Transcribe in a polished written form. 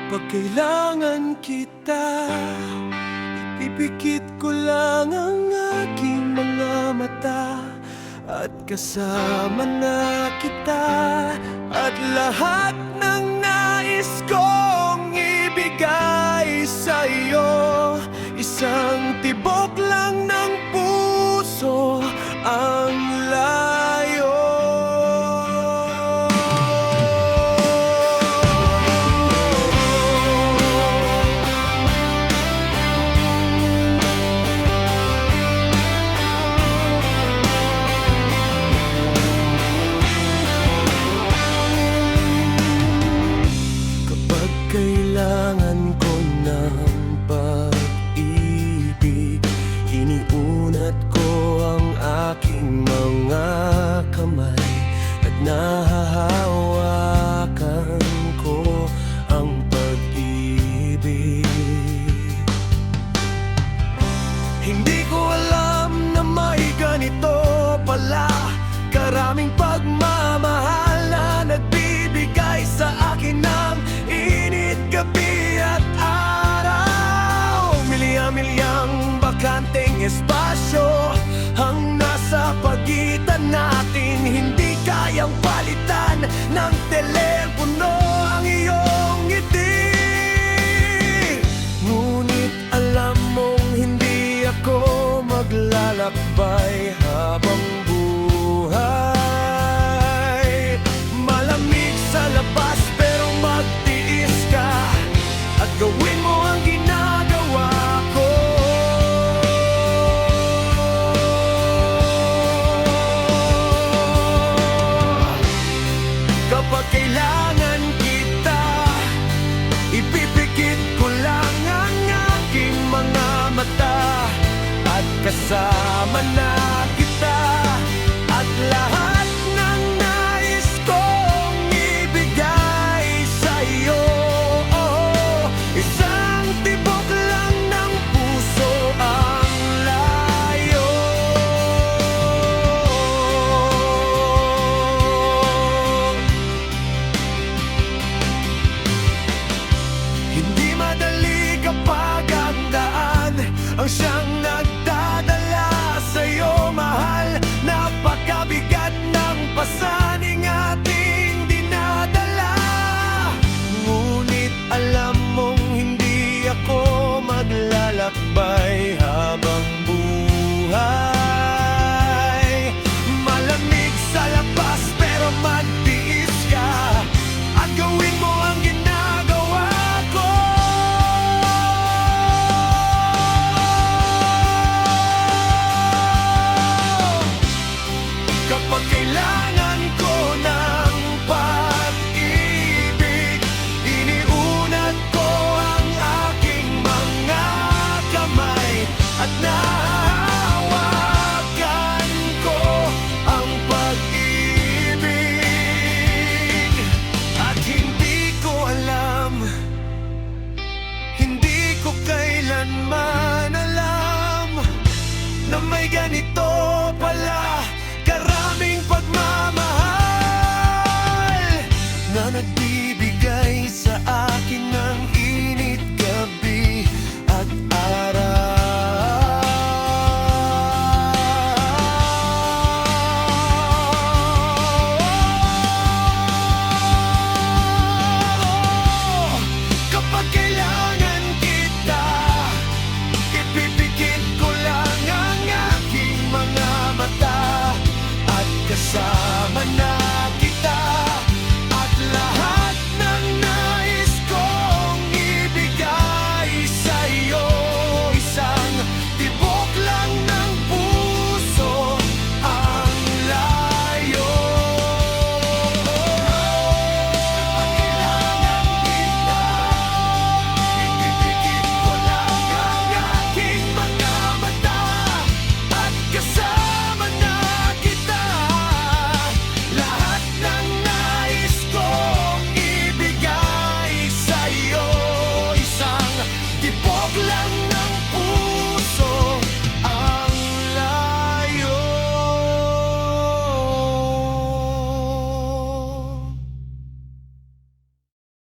Kapag kailangan kita, ipipikit ko lang ang aking mga mata, at kasama na kita, at lahat ng nais kong ibigay sa iyo. Isang tibok lang ng puso ang layo. Kailangan ko ng pag-ibig, iniunat ko ang aking mga kamay, at nahahawakan ko ang pag-ibig. Hindi ko alam na may ganito pala karaming pagmamahal na nagbibigay sa akin ng gabi at araw. Milya-milyang bakanteng espasyo ang nasa pagitan natin, hindi kayang palitan ng telepono ang iyong ngiti. Ngunit alam mong hindi ako maglalakbay habang buhay. Malamig sa labas pero magtiis ka at gawin mo ang ginagawa ko. Kapag kailangan kita, ipipikit ko lang ang aking mga mata, at kasama na